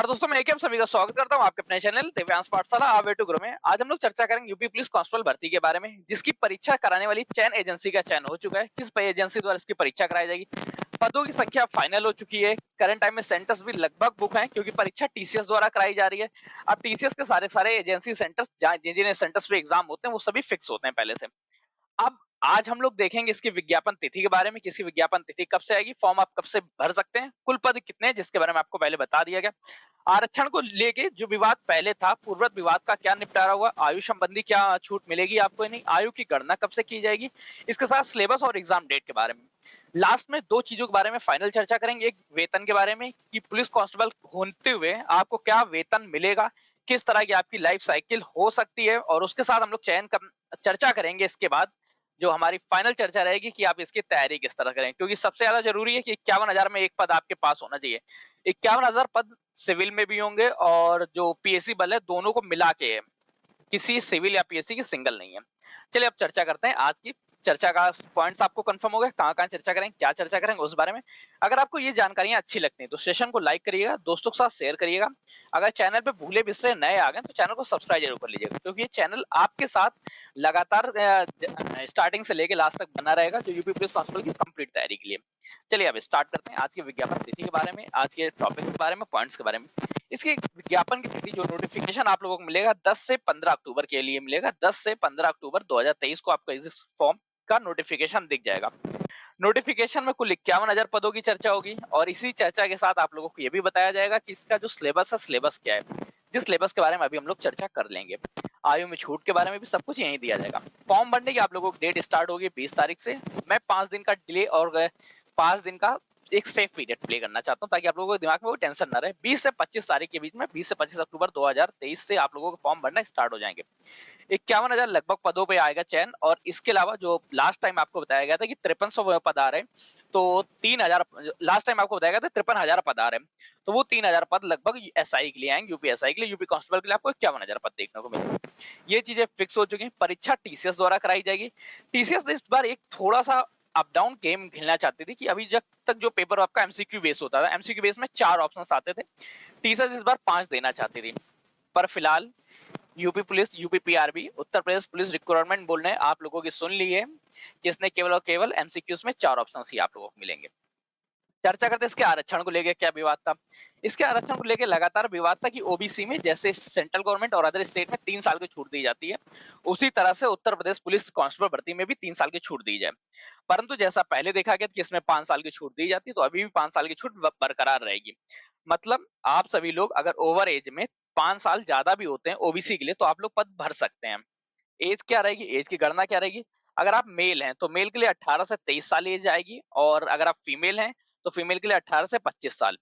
और दोस्तों मैं एक सभी का स्वागत करता हूं आपके अपने चैनल दिव्यांश पाठशाला आवे टू ग्रो में। आज हम लोग चर्चा करेंगे यूपी पुलिस कांस्टेबल भर्ती के बारे में, जिसकी परीक्षा कराने वाली चयन एजेंसी का चयन हो चुका है। किस एजेंसी द्वारा इसकी परीक्षा कराई जाएगी, पदों की संख्या फाइनल हो चुकी है। करंट टाइम में सेंटर्स भी लगभग बुक हैं, क्योंकि परीक्षा टीसीएस द्वारा कराई जा रही है। अब टीसीएस के सारे सारे एजेंसी सेंटर्स जिन जिन सेंटर्स पे एग्जाम होते हैं वो सभी फिक्स होते हैं पहले से। अब आज हम लोग देखेंगे इसकी विज्ञापन तिथि के बारे में, किसी विज्ञापन तिथि कब से आएगी, फॉर्म आप कब से भर सकते हैं, कुल पद कितने हैं जिसके बारे में आपको पहले बता दिया गया। आरक्षण को लेके जो विवाद पहले था, पूर्ववत विवाद का क्या निपटारा हुआ, आयु संबंधी क्या छूट मिलेगी आपको, नहीं आयु की गणना कब से की जाएगी, इसके साथ सिलेबस और एग्जाम डेट के बारे में। लास्ट में दो चीजों के बारे में फाइनल चर्चा करेंगे। एक वेतन के बारे में कि पुलिस कांस्टेबल होते हुए आपको क्या वेतन मिलेगा, किस तरह की आपकी लाइफ साइकिल हो सकती है, और उसके साथ हम लोग चर्चा करेंगे। इसके बाद जो हमारी फाइनल चर्चा रहेगी कि आप इसकी तैयारी किस तरह करें, क्योंकि सबसे ज्यादा जरूरी है कि 51,000 में एक पद आपके पास होना चाहिए। 51,000 पद सिविल में भी होंगे और जो पीएससी बल है दोनों को मिला के है, किसी सिविल या पीएससी की सिंगल नहीं है। चलिए अब चर्चा करते हैं। आज की चर्चा का पॉइंट्स आपको कंफर्म हो गए, कहां कहां चर्चा करें, क्या चर्चा करेंगे उस बारे में। अगर आपको ये जानकारियां अच्छी लगती हैं तो सेशन को लाइक करिएगा, दोस्तों के साथ शेयर करिएगा। अगर चैनल पे भूले बिसरे नए आ गए तो चैनल को सब्सक्राइब जरूर कर लीजिएगा, क्योंकि ये चैनल आपके साथ लगातार स्टार्टिंग से लेके लास्ट तक बना रहेगा, जो यूपी पुलिस कांस्टेबल की कंप्लीट तैयारी के लिए। चलिए अब स्टार्ट करते हैं आज के विज्ञापन तिथि के बारे में, आज के टॉपिक के बारे में, पॉइंट्स के बारे में। इसके विज्ञापन की तिथि, जो नोटिफिकेशन आप लोगों को मिलेगा 10 से 15 अक्टूबर के लिए मिलेगा। 10 से 15 अक्टूबर 2023 को आपको इस फॉर्म का नोटिफिकेशन दिख जाएगा। नोटिफिकेशन में कुल 51,000 पदों की चर्चा होगी, और इसी चर्चा के साथ आप लोगों को यह भी बताया जाएगा कि इसका जो सिलेबस है, सिलेबस क्या है, जिस सिलेबस के बारे में अभी हम लोग चर्चा कर लेंगे। आयु में छूट के बारे में भी सब कुछ यहीं दिया जाएगा। फॉर्म भरने की आप लोगों को डेट स्टार्ट होगी 20 तारीख से। मैं 5 दिन का डिले और 5 दिन का एक सेफ पीरियड प्ले करना चाहता हूं, ताकि आप लोगों के दिमाग में कोई टेंशन ना रहे। 20 से 25 तारीख के बीच में, 20 से 25 अक्टूबर 2023 से आप लोगों के फॉर्म भरना स्टार्ट हो जाएंगे। 51,000 लगभग पदों पे आएगा चयन, और इसके अलावा जो लास्ट टाइम आपको बताया गया था कि 5300 पद आ रहे हैं, तो 3,000 लास्ट टाइम आपको बताया गया था 53,000 पद आ रहे हैं, तो वो 3,000 पद लगभग एसआई के लिए आएंगे, यूपी एसआई के लिए, यूपी कांस्टेबल के लिए आपको 51,000 पद देखने को मिलेंगे। ये चीजें फिक्स हो चुकी हैं। परीक्षा टीसीएस द्वारा कराई जाएगी। टीसीएस इस बार एक थोड़ा सा अप डाउन गेम खेलना चाहती थी, कि अभी जब तक जो पेपर आपका एमसीक्यू बेस होता था, एमसीक्यू बेस में 4 ऑप्शंस आते थे, टीसीएस इस बार 5 देना चाहती थी। पर फिलहाल UP police, UP PRB, Uttar Pradesh police recruitment board ने आप लोगों की सुन ली है, जिसने केवल और केवल एमसीक्यूज में 4 ऑप्शंस ही आप लोगों को मिलेंगे। चर्चा करते हैं इसके आरक्षण को लेकर क्या विवाद था। इसके आरक्षण को लेकर लगातार विवाद था कि ओबीसी में जैसे सेंट्रल गवर्नमेंट और अदर स्टेट में 3 साल की छूट दी जाती है, उसी तरह से उत्तर प्रदेश पुलिस कांस्टेबल भर्ती में भी 3 साल की छूट दी जाए। परंतु जैसा पहले देखा गया कि इसमें 5 साल की छूट दी जाती है, तो अभी भी 5 साल की छूट बरकरार रहेगी। मतलब आप सभी लोग अगर ओवर एज में 5 साल ज्यादा भी होते हैं ओबीसी के लिए, तो आप लोग पद भर सकते हैं। एज क्या रहेगी, एज की गणना क्या रहेगी। अगर आप मेल हैं तो मेल के लिए 18 से 23 साल एज आएगी, और अगर आप फीमेल हैं तो फीमेल के लिए 18 से 25 साल।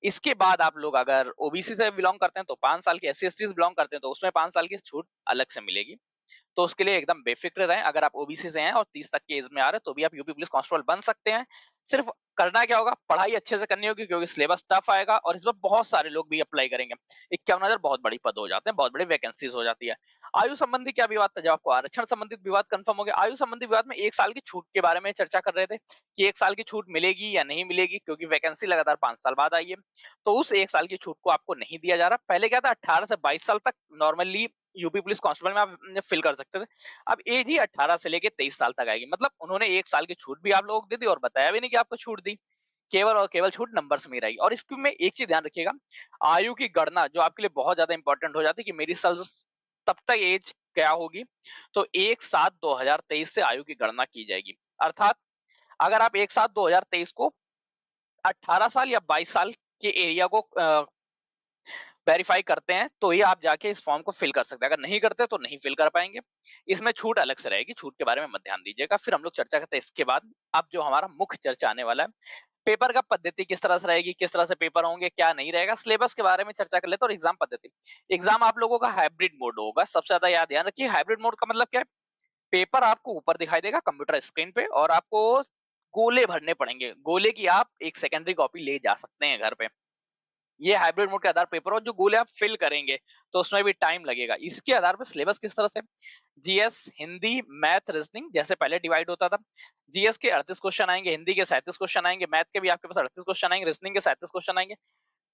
इसके बाद आप लोग अगर ओबीसी से बिलोंग करते हैं तो 5 साल की, एससी एसटी से बिलोंग करते हैं तो उसमें 5 साल की छूट अलग से मिलेगी। तो उसके लिए एकदम बेफिक्र रहें। अगर आप ओबीसी से हैं और 30 तक की एज में आ रहे हैं तो भी आप यूपी पुलिस कांस्टेबल बन सकते हैं। सिर्फ करना क्या होगा, पढ़ाई अच्छे से करनी होगी, क्योंकि सिलेबस टफ आएगा और इस बार बहुत सारे लोग भी अप्लाई करेंगे। 51,000 बहुत बड़ी पद हो जाते हैं, बहुत बड़ी वैकेंसीज हो जाती है। आयु संबंधी क्या विवाद था, जब आपको आरक्षण संबंधित विवाद कंफर्म हो गया। आयु संबंधी विवाद में 1 साल की छूट के बारे में चर्चा कर रहे थे कि 1 साल की छूट मिलेगी या नहीं मिलेगी, क्योंकि वैकेंसी लगातार 5 साल बाद आई है। तो उस 1 साल की छूट को आपको नहीं दिया जा रहा। पहले क्या था, 18 से 22 साल तक नॉर्मली यूपी पुलिस कांस्टेबल में आप फिल कर सकते थे। अब एज ही 18 से लेके 23 साल तक आएगी। मतलब उन्होंने 1 साल की छूट भी आप लोगों को दे दी और बताया भी नहीं कि आपको छूट दी। केवल और केवल छूट नंबर्स में रहेगी। और इसमें एक चीज ध्यान रखिएगा, आयु की गणना जो आपके लिए बहुत ज्यादा इंपॉर्टेंट हो जाती है कि मेरी तब तक एज क्या होगी, तो 1/7/2023 से आयु की गणना की जाएगी। अर्थात अगर आप 1/7/2023 को 18 साल या 22 साल के एरिया को वेरीफाई करते हैं, तो ही आप जाके इस फॉर्म को फिल कर सकते हैं। अगर नहीं करते तो नहीं फिल कर पाएंगे। इसमें छूट अलग से रहेगी, छूट के बारे में मत ध्यान दीजिएगा। फिर हम लोग चर्चा करते हैं इसके बाद। अब जो हमारा मुख्य चर्चा आने वाला है, पेपर का पद्धति किस तरह से रहेगी, किस तरह से पेपर होंगे, क्या नहीं रहेगा, सिलेबस के बारे में चर्चा कर लेते हैं, और एग्जाम पद्धति। एग्जाम आप लोगों का हाइब्रिड मोड होगा। सबसे ज्यादा याद ध्यान रखिए, हाइब्रिड मोड का मतलब क्या है। पेपर आपको ऊपर दिखाई देगा कंप्यूटर स्क्रीन पे, और आपको गोले भरने पड़ेंगे। गोले की आप एक सेकेंडरी कॉपी ले जा सकते हैं घर पे। ये हाइब्रिड मोड के आधार पेपर, और जो गोले आप फिल करेंगे तो उसमें भी टाइम लगेगा। इसके आधार पर सिलेबस किस तरह से, जीएस, हिंदी, मैथ, रीजनिंग जैसे पहले डिवाइड होता था। जीएस के 38 क्वेश्चन आएंगे, हिंदी के 37 क्वेश्चन आएंगे, मैथ के भी आपके पास 38 क्वेश्चन आएंगे, रीजनिंग के 37 क्वेश्चन आएंगे।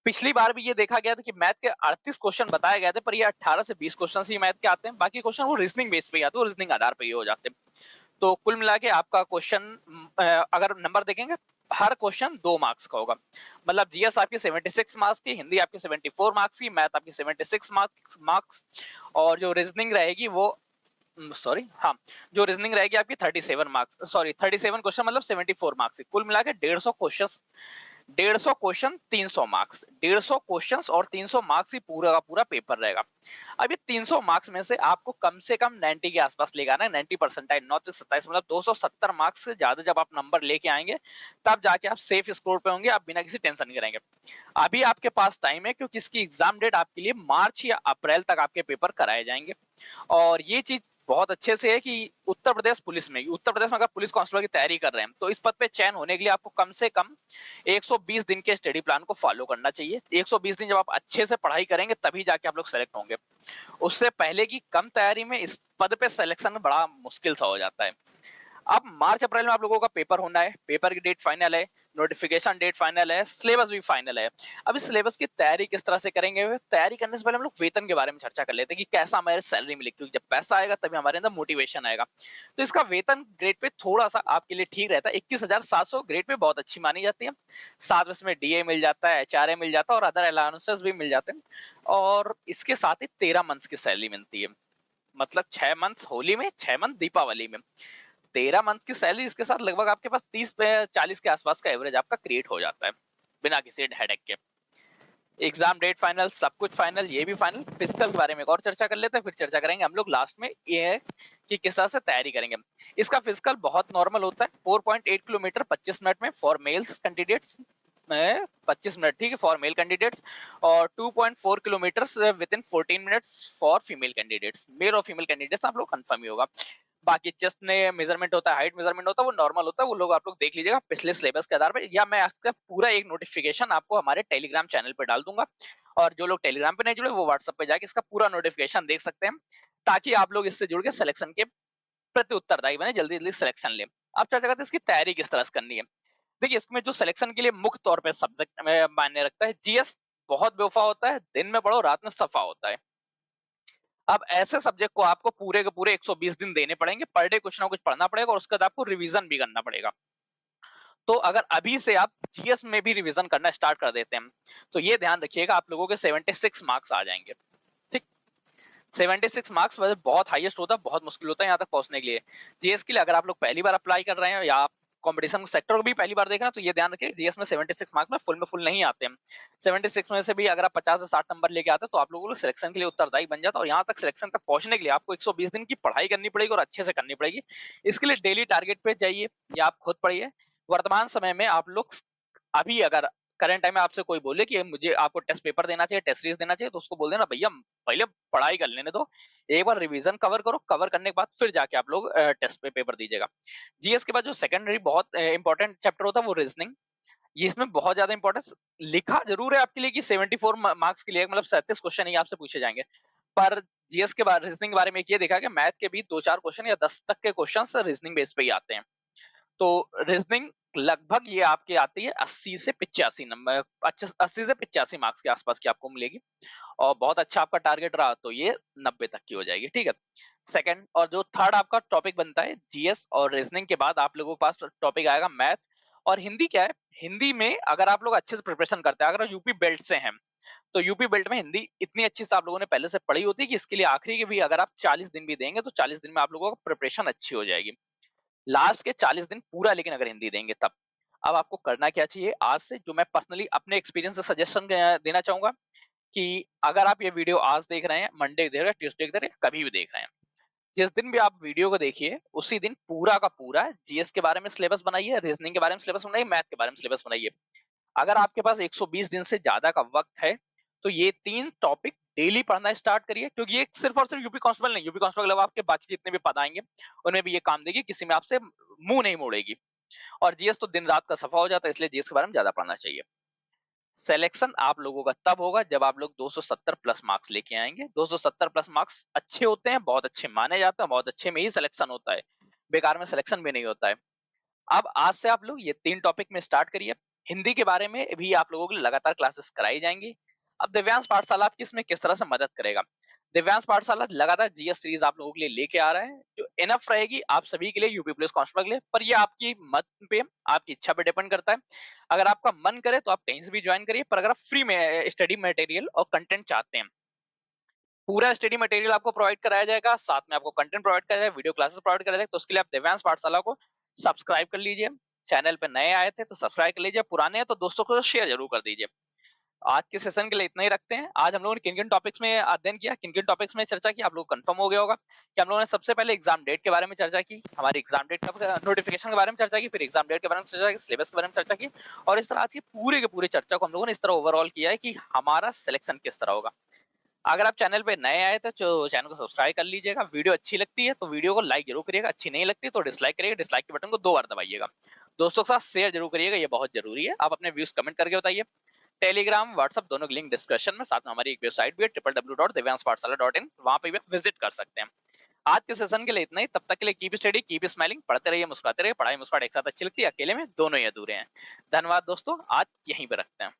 पिछली बार भी ये देखा गया था कि मैथ के 38 क्वेश्चन बताए गए थे, पर ये 18 से 20 क्वेश्चन ही मैथ के आते हैं, बाकी क्वेश्चन वो रीजनिंग बेस पे ही आते हैं, वो रीजनिंग आधार पे ही हो जाते हैं। तो कुल मिला के आपका क्वेश्चन अगर नंबर देखेंगे, हर क्वेश्चन 2 मार्क्स का होगा। मतलब जीएस आपकी 76 मार्क्स की, हिंदी आपकी 74 मार्क्स की, मैथ आपकी 76 मार्क्स, और जो रीजनिंग रहेगी वो सॉरी हाँ, जो रीजनिंग रहेगी आपकी 37 मार्क्स, सॉरी 37 क्वेश्चन मतलब 74 मार्क्स की। कुल मिला के 150 क्वेश्चन, 150 क्वेश्चन 300 मार्क्स, 150 क्वेश्चन और 300 मार्क्स ही पूरा का पूरा पेपर रहेगा। अब ये 300 मार्क्स में से आपको कम से कम 90 के आसपास लेके आना है, 90 परसेंटाइल, 9 तक 27 मतलब 270 मार्क्स से ज्यादा जब आप नंबर लेके आएंगे तब जाके आप सेफ स्कोर पे होंगे, आप बिना किसी टेंशन के रहेंगे। अभी आपके पास टाइम है, क्योंकि इसकी एग्जाम डेट आपके लिए मार्च या अप्रैल तक आपके पेपर कराए जाएंगे। और ये चीज बहुत अच्छे से है कि उत्तर प्रदेश पुलिस में अगर पुलिस कांस्टेबल की तैयारी कर रहे हैं तो इस पद पे चयन होने के लिए आपको कम से कम 120 दिन के स्टडी प्लान को फॉलो करना चाहिए। 120 दिन जब आप अच्छे से पढ़ाई करेंगे तभी जाके आप लोग सेलेक्ट होंगे। उससे पहले की कम तैयारी में इस पद पे सिलेक्शन बड़ा मुश्किल सा हो जाता है। अब मार्च अप्रैल में आप लोगों का पेपर होना है, पेपर की डेट फाइनल है, नोटिफिकेशन डेट फाइनल है, सिलेबस भी फाइनल है। अब इस सिलेबस की तैयारी किस तरह से करेंगे, तैयारी करने से पहले हम लोग वेतन के बारे में चर्चा कर लेते हैं कि कैसा हमारे सैलरी मिलेगी, क्योंकि जब पैसा आएगा तभी हमारे अंदर मोटिवेशन आएगा। तो इसका वेतन ग्रेड पे थोड़ा सा आपके लिए ठीक रहता है, 21,700 ग्रेड पे बहुत अच्छी मानी जाती है। साथ में इसमें डीए मिल जाता है, एचआरए मिल जाता है और अदर अलाउंसेस भी मिल जाते हैं। और इसके साथ ही 13 मंथ्स की सैलरी मिलती है, मतलब 6 मंथ्स होली में, 6 मंथ दीपावली में। 13 मंथ की सैलरी, इसके साथ लगभग आपके पास 30-40 के आसपास का एवरेज आपका क्रिएट हो जाता है बिना किसी हेडेक के। एग्जाम डेट फाइनल, सब कुछ फाइनल, ये भी फाइनल। फिजिकल के बारे में और चर्चा कर लेते हैं, फिर चर्चा करेंगे हम लोग लास्ट में ये है कि किस तरह से तैयारी करेंगे। इसका फिजिकल बहुत नॉर्मल होता है, 4.8 किलोमीटर 25 मिनट में फॉर मेल्स कैंडिडेट्स में, 25 मिनट ठीक है फॉर मेल कैंडिडेट्स, और 2.4 kilometre within 14 minutes for female candidates. Male और फीमेल कैंडिडेट्स आप लोग कंफर्म ही होगा। बाकी चेस्ट में मेजरमेंट होता है, हाइट मेजरमेंट होता है, वो नॉर्मल होता है, वो लोग आप लोग देख लीजिएगा पिछले सिलेबस के आधार पर, या मैं इसका पूरा एक नोटिफिकेशन आपको हमारे टेलीग्राम चैनल पे डाल दूंगा। और जो लोग टेलीग्राम पे नहीं जुड़े वो व्हाट्सएप पे जाके इसका पूरा नोटिफिकेशन देख सकते हैं, ताकि आप लोग इससे जुड़ के सिलेक्शन के प्रति उत्तरदायी बने, जल्दी जल्दी सिलेक्शन ले। अब चर्चा करते हैं इसकी तैयारी किस तरह से करनी है। देखिए, इसमें जो सिलेक्शन के लिए मुख्य तौर पे सब्जेक्ट में मायने रखता है, जीएस बहुत बेवफा होता है, दिन में पढ़ो रात में सफा होता है। अब ऐसे सब्जेक्ट को आपको पूरे के पूरे 120 दिन देने पड़ेंगे, पर डे कुछ ना कुछ पढ़ना पड़ेगा और उसके बाद आपको रिवीजन भी करना पड़ेगा। तो अगर अभी से आप जीएस में भी रिवीजन करना स्टार्ट कर देते हैं तो ये ध्यान रखिएगा आप लोगों के 76 मार्क्स आ जाएंगे। ठीक, 76 मार्क्स वैसे बहुत हाईएस्ट होता है, बहुत मुश्किल होता है यहाँ तक पहुंचने के लिए। जीएस के लिए अगर आप लोग पहली बार अप्लाई कर रहे हैं या आप कंपटीशन सेक्टर को भी पहली बार देख रहे हैं तो ये ध्यान रखिए, जीएस में 76 मार्क्स में फुल नहीं आते हैं। 76 में से भी अगर आप 50 से 60 नंबर लेके आते हैं तो आप लोगों को सिलेक्शन के लिए उत्तरदायी बन जाता है। और यहाँ तक सिलेक्शन तक पहुंचने के लिए आपको 120 दिन की पढ़ाई करनी पड़ेगी और अच्छे से करनी पड़ेगी। इसके लिए डेली टारगेट पे जाइए या आप खुद पढ़िए। वर्तमान समय में आप लोग अभी अगर करंट टाइम में आपसे कोई बोले कि मुझे आपको टेस्ट पेपर देना चाहिए, टेस्ट सीरीज देना चाहिए, तो उसको बोल देना भैया पहले पढ़ाई कर लेने दो, एक बार रिवीजन कवर करो, कवर करने के बाद फिर जाके आप लोग टेस्ट पे पेपर दीजिएगा। जीएस के बाद जो सेकेंडरी बहुत इंपॉर्टेंट चैप्टर होता है वो रीजनिंग। ये इसमें बहुत ज्यादा इंपॉर्टेंस लिखा जरूर है आपके लिए कि 74 मार्क्स के लिए मतलब 37 क्वेश्चन ही आपसे पूछे जाएंगे, पर जीएस के बारे रीजनिंग के बारे में ये देखा कि मैथ के भी 2-4 क्वेश्चन या 10 तक के क्वेश्चन रीजनिंग बेस पे ही आते हैं। तो रीजनिंग लगभग ये आपके आती है 80 से 85 नंबर, 80 से 85 मार्क्स के आसपास की आपको मिलेगी। और बहुत अच्छा आपका टारगेट रहा तो ये 90 तक की हो जाएगी। ठीक है, सेकंड और जो थर्ड आपका टॉपिक बनता है जीएस और रीजनिंग के बाद आप लोगों के पास टॉपिक आएगा मैथ और हिंदी। क्या है, हिंदी में अगर आप लोग अच्छे से प्रिपरेशन करते हैं, अगर यूपी बेल्ट से हैं तो यूपी बेल्ट में हिंदी इतनी अच्छी से आप लोगों ने पहले से पढ़ी होती है कि इसके लिए आखिरी के भी अगर आप 40 दिन भी देंगे तो 40 दिन में आप लोगों को प्रिपरेशन अच्छी हो जाएगी। लास्ट के 40 दिन पूरा लेकिन अगर हिंदी देंगे तब। अब आपको करना क्या चाहिए, आज से जो मैं पर्सनली अपने एक्सपीरियंस से सजेशन देना चाहूंगा कि अगर आप ये वीडियो आज देख रहे हैं, मंडे देख रहे हैं, ट्यूसडे देख रहे हैं, कभी भी देख रहे हैं, जिस दिन भी आप वीडियो को देखिए उसी दिन पूरा का पूरा जीएस के बारे में सिलेबस बनाइए, रीजनिंग के बारे में सिलेबस बनाइए, मैथ के बारे में सिलेबस बनाइए। अगर आपके पास 120 दिन से ज्यादा का वक्त है तो ये 3 टॉपिक डेली पढ़ना स्टार्ट करिए, क्योंकि ये सिर्फ और सिर्फ यूपी कांस्टेबल नहीं, यूपी कांस्टेबल के अलावा आपके बाकी जितने भी पद आएंगे उनमें भी ये काम देगी, किसी में आपसे मुंह नहीं मोड़ेगी। और जीएस तो दिन रात का सफा हो जाता है, इसलिए जीएस के बारे में ज्यादा पढ़ना चाहिए। सिलेक्शन आप लोगों का तब होगा जब आप लोग 270 प्लस मार्क्स लेके आएंगे। 270 प्लस मार्क्स अच्छे होते हैं, बहुत अच्छे माने जाते हैं, बहुत अच्छे में ही सिलेक्शन होता है, बेकार में सिलेक्शन भी नहीं होता है। अब आज से आप लोग ये 3 टॉपिक में स्टार्ट करिए, हिंदी के बारे में भी आप लोगों के लिए लगातार क्लासेस कराई जाएंगी। अब दिव्यांश पाठशाला आपकी इसमें किस तरह से मदद करेगा? दिव्यांश पाठशाला लगातार जीएस सीरीज आप लोगों के लिए लेके आ रहा है, जो इनफ रहेगी आप सभी के लिए, यूपी पुलिस कांस्टेबल के लिए। पर ये आपकी मत पे, आपकी इच्छा पे डिपेंड करता है। अगर आपका मन करे तो आप कहीं से भी ज्वाइन करिए, पर अगर आप फ्री में स्टडी मटेरियल और कंटेंट चाहते हैं, पूरा स्टडी मटेरियल आपको प्रोवाइड कराया जाएगा, साथ में आपको कंटेंट प्रोवाइड कराया जाएगा, वीडियो क्लासेस प्रोवाइड कराया जाएगा। तो उसके लिए आप दिव्यांश पाठशाला को सब्सक्राइब कर लीजिए। चैनल पे नए आए थे तो सब्सक्राइब कर लीजिए, पुराने हैं तो दोस्तों को शेयर जरूर कर दीजिए। आज के सेशन के लिए इतना ही रखते हैं। आज हम लोगों ने किन-किन टॉपिक्स में अध्ययन किया, किन-किन टॉपिक्स में चर्चा की, आप लोगों को कंफर्म हो गया होगा कि हम लोगों ने सबसे पहले एग्जाम डेट के बारे में चर्चा की, हमारी एग्जाम डेट कब, नोटिफिकेशन के बारे में चर्चा की, फिर एग्जाम डेट के बारे में चर्चा की, सिलेबस के बारे में चर्चा की, और इस तरह आज की पूरे के पूरे चर्चा को हम लोगों ने इस तरह ओवरऑल किया है कि हमारा सिलेक्शन किस तरह होगा। अगर आप चैनल पे नए आए थे तो चैनल को सब्सक्राइब कर लीजिएगा। वीडियो अच्छी लगती है तो वीडियो को लाइक जरूर करिएगा, अच्छी नहीं लगती तो डिसलाइक करिएगा। डिसलाइक के बटन को 2 बार दबाइएगा। दोस्तों के साथ शेयर जरूर करिएगा, ये बहुत जरूरी है। आप अपने व्यूज कमेंट करके बताइए। टेलीग्राम, व्हाट्सएप दोनों की लिंक डिस्क्रिप्शन में, साथ में हमारी एक वेबसाइट भी है www.divyanspathsala.in, वहां पे भी आप विजिट कर सकते हैं। आज के सेशन के लिए इतना ही। तब तक के लिए कीप स्टडी, कीप स्माइलिंग, पढ़ते रहिए, मुस्कुराते रहिए। पढ़ाई मुस्कुराहट एक साथ अच्छी लगती है, अकेले में दोनों ही अधूरे हैं। धन्यवाद दोस्तों, आज यहीं पे रखते हैं।